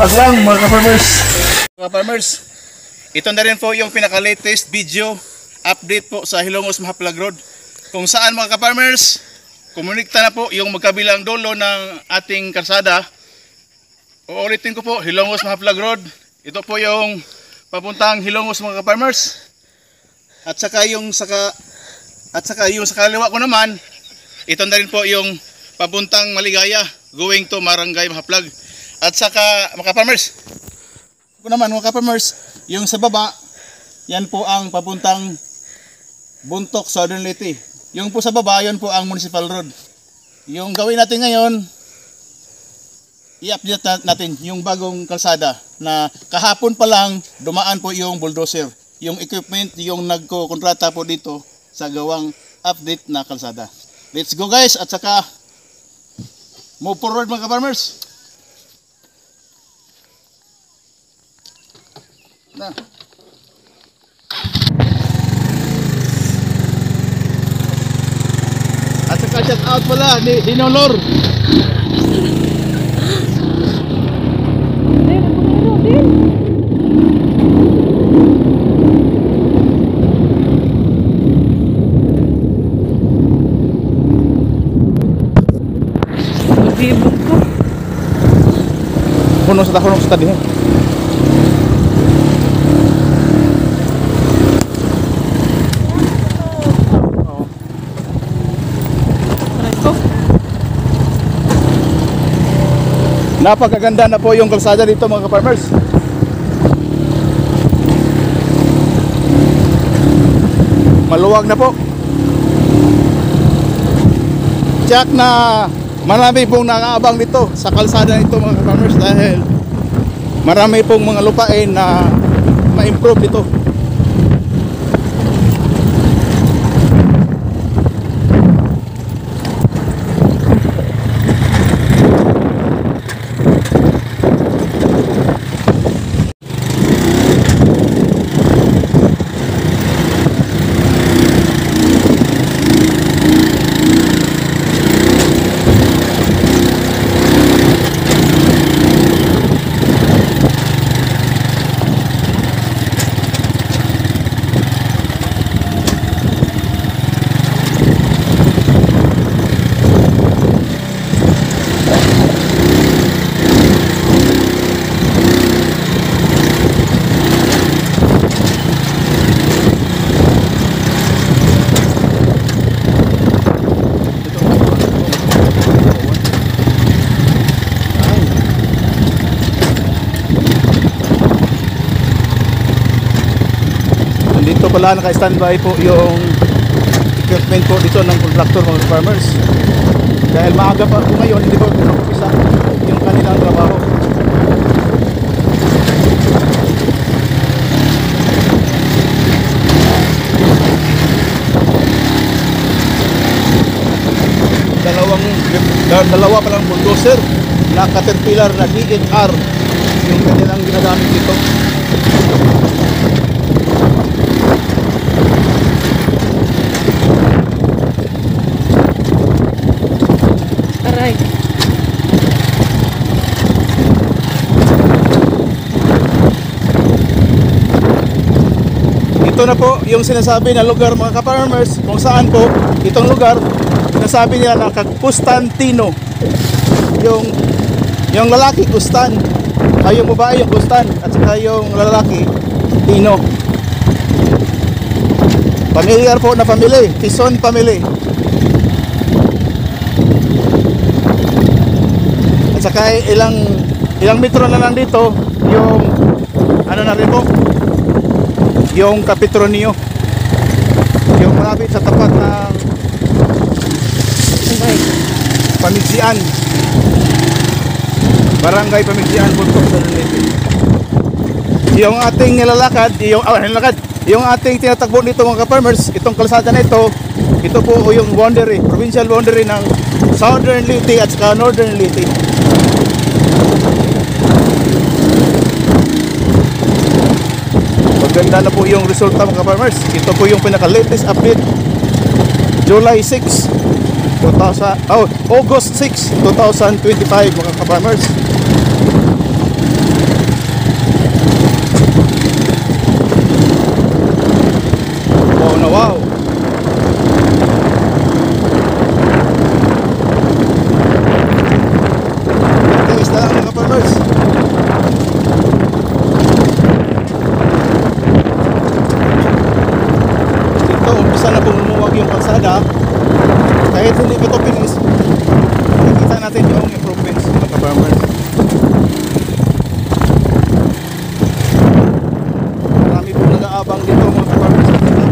Pag lang mga ka-farmers. Mga farmers, ito na rin po yung pinaka-latest video update po sa Hilongos Mahaplag Road. Kung saan mga ka-farmers, kumunikta na po yung magkabilang dulo ng ating kalsada. Uulitin ko po, Hilongos Mahaplag Road. Ito po yung papuntang Hilongos mga ka-farmers. At saka yung sa kaliwa ko naman, ito na rin po yung papuntang Maligaya, going to Barangay Mahaplag. At saka mga ka-farmers, ito naman mga ka-farmers, yung sa baba, yan po ang papuntang Buntok, Southern Leyte. Yung po sa baba, yan po ang Municipal Road. Yung gawin natin ngayon, i-update natin yung bagong kalsada na kahapon pa lang dumaan po yung bulldozer. Yung equipment, yung nagko-kontrata po dito sa gawang update na kalsada. Let's go guys, at saka move forward mga ka-farmers. Na. At saka shout out pala ni Dinolor. Kuno sa tahon sa tadi. Napakaganda na po yung kalsada dito mga ka-farmers. Maluwag na po. Check na marami pong nakaabang dito sa kalsada nito mga ka-farmers dahil marami pong mga lupain na ma-improve dito. Dito pala naka-standby po yung equipment po dito ng contractor mga farmers. Dahil maaga pa po ngayon, hindi po pinag-upisa yung kanilang trabaho. Dalawa pa lang bulldozer na Caterpillar na DNR yung kanilang ginagamit dito. Ito na po yung sinasabi na lugar mga ka-farmers kung saan po itong lugar sinasabi nila na Kustantino. Yung lalaki Kustan ay yung babae yung Kustan at saka yung lalaki Tino. Familiar po na family, Tison family. At saka ilang metro na lang dito yung ano na rin po, yung Kapitronio, yung malapit sa tapat ng Pamigsian, Barangay Pamigsian, Buntok, Southern Leyte. Yung ating nilalakad, yung ating tinatakbo dito mga ka-farmers, itong kalsada na ito po yung boundary, provincial boundary ng Southern Leyte at saka Northern Leyte. Maganda na po yung resulta mga farmers. Ito po yung pinaka-latest update. July 6, August 6, 2025 mga ka-farmers. kalsada, kahit hindi ito pinis, nakikita natin yung improvements mga ka-farmers. Marami po nag-aabang dito mga ka-farmers.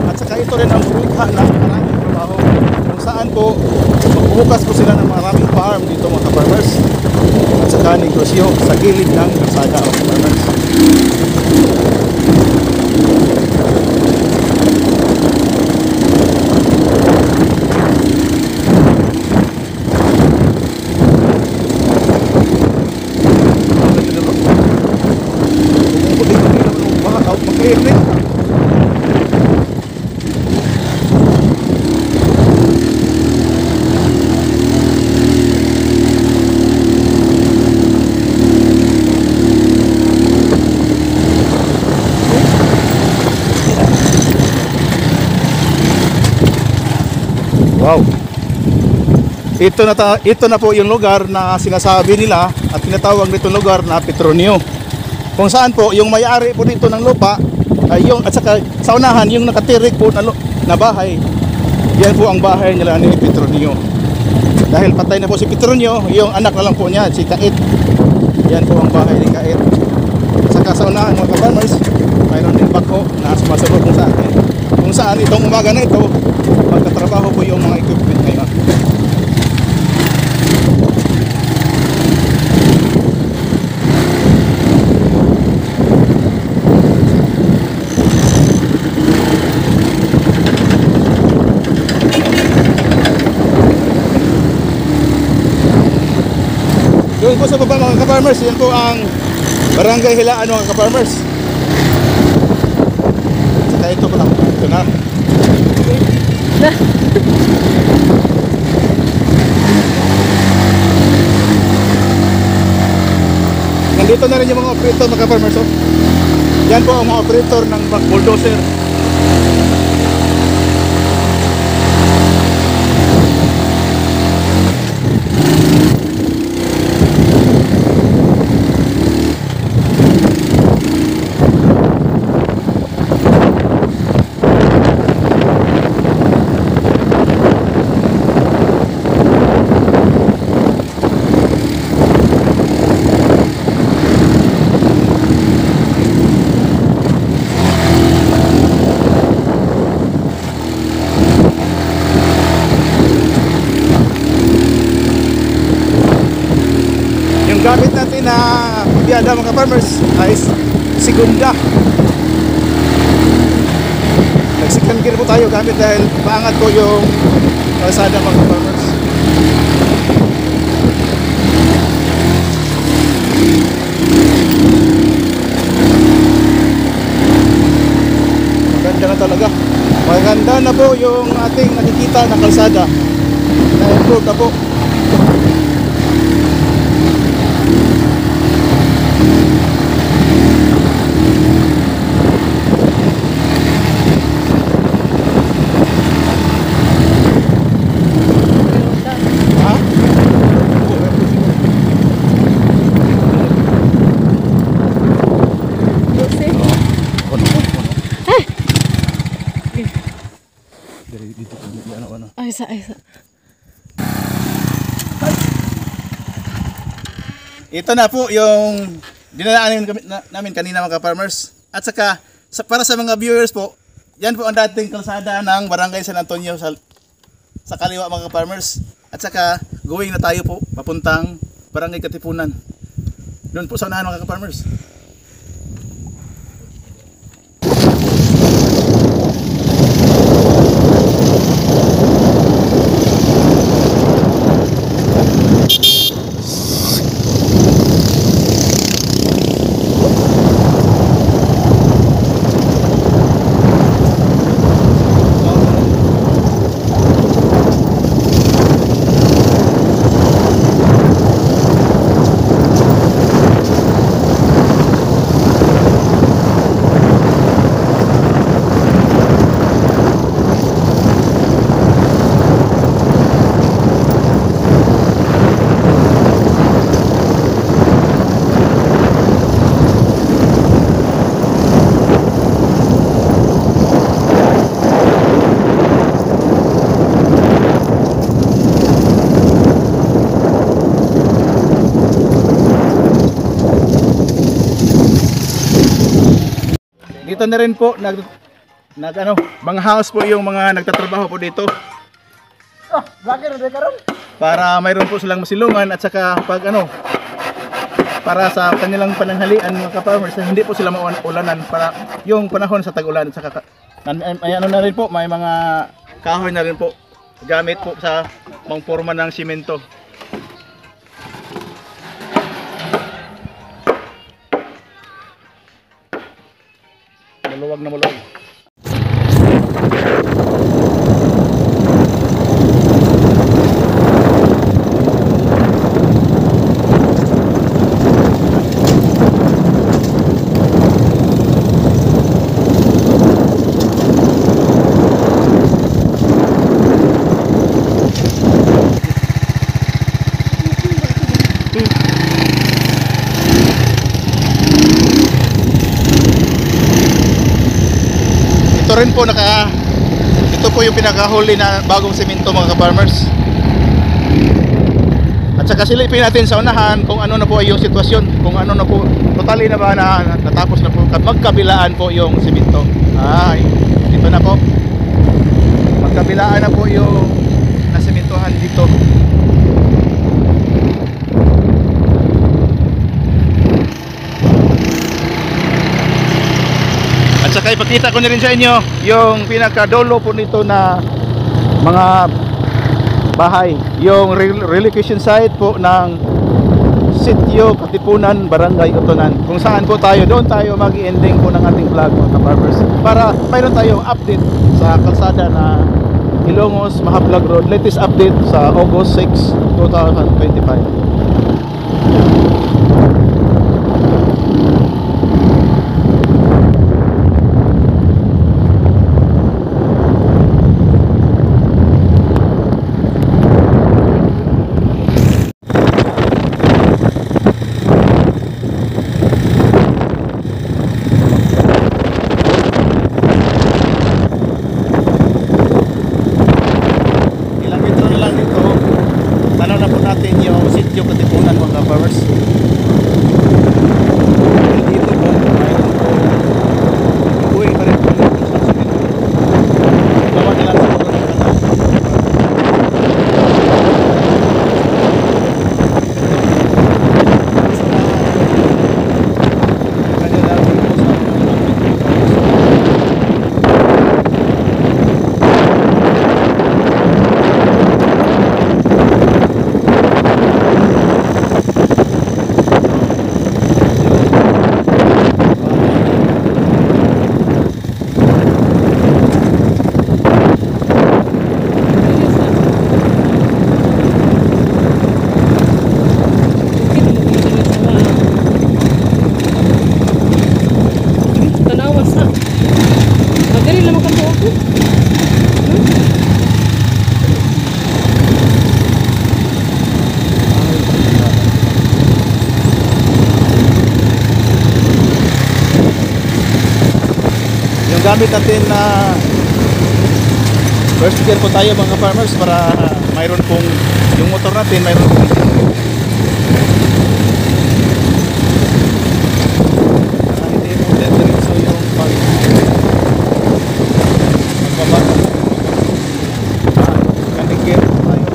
At saka ito rin ang bulikha ng maraming trabaho kung saan po magbubukas po sila ng maraming farm dito mga ka-farmers. At saka negosyo sa gilid ng kalsada mga ka-farmers. Wow. Ito na po yung lugar na sinasabi nila at tinatawag nitong lugar na Petronio. Kung saan po yung may-ari po dito ng lupa ay yung at saka sa unahan yung nakatirik po na bahay. Yan po ang bahay nila ni Petronio. Dahil patay na po si Petronio, yung anak na lang po niya, si Kait. Yan po ang bahay ni Kait. At saka sa unahan mga ka-farmers, mayroon din bako na sumasagot kung saan itong umaga na ito magtatrabaho po yung mga equipment ngayon. Doon po sa baba mga ka-farmers, yan po ang Barangay Hilaan mga ka-farmers. Saka ito po lang, ito na. Nandito na rin yung mga operator mga ka-farmers. Oh. Yan po ang mga operator ng bulldozer. Gamit natin na biyada mga farmers ay segunda. Nag-second gear po tayo gamit dahil paangat po yung kalsada mga farmers. Maganda na talaga. Maganda na po yung ating nakikita na kalsada. Na-improve na po. Aysa. Ito na po yung dinadaanan namin kanina mga farmers. At saka para sa mga viewers po, yan po ang dating kalsada ng Barangay San Antonio sa kaliwa mga farmers. At saka going na tayo po papuntang Barangay Katipunan. Doon po sa unahan mga farmers. dito na rin po mga house po yung mga nagtatrabaho po dito. Bakit rin karon? Para mayroon po silang masilungan at saka para sa kanilang pananghalian mga ka-farmers, hindi po sila maulanan para yung panahon sa tag-ulan at saka may na rin po, may mga kahoy na rin po gamit po sa pangporma ng simento. Maluwag na maluwag. Rin po ito po yung pinakahuli na bagong semento mga ka-farmers. At saka silipin natin sa unahan kung ano na po yung sitwasyon, kung ano na po totally na ba na natapos na po magkabilaan po yung semento. Ito na po, magkabilaan na po yung nasementohan dito. At saka ipakita ko na rin sa inyo yung pinakadolo po nito na mga bahay, yung relocation site po ng Sitio Katipunan, Barangay Utunan, kung saan po doon tayo mag-ending po ng ating vlog mga ka-farmers, para mayroon tayong update sa kalsada na Hilongos Mahaplag Road. Latest update sa August 6, 2025. Gamit natin na first gear po tayo mga farmers para mayroon pong yung motor natin mayroon pong hindi po diretso yung magbaba gamit gear po tayo.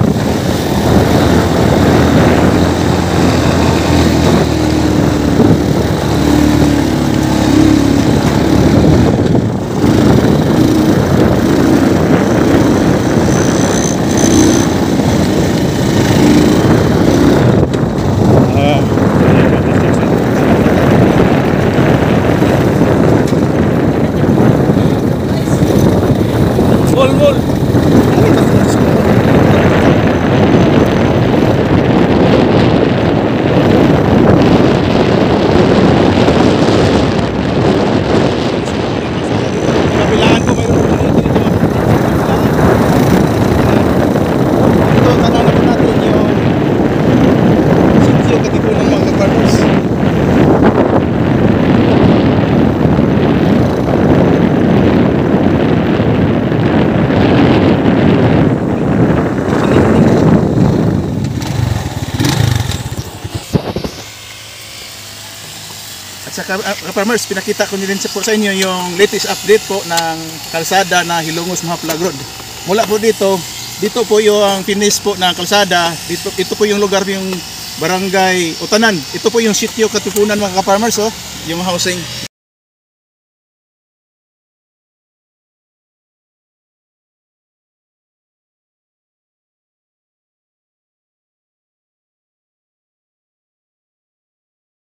ka-farmers, pinakita ko din po sa inyo yung latest update po ng kalsada na Hilongos Mahaplag Road. Mula po dito po yung finish po ng kalsada. Ito po yung lugar, yung barangay Utanan. Ito po yung sitio Katipunan mga ka-farmers, oh, yung housing.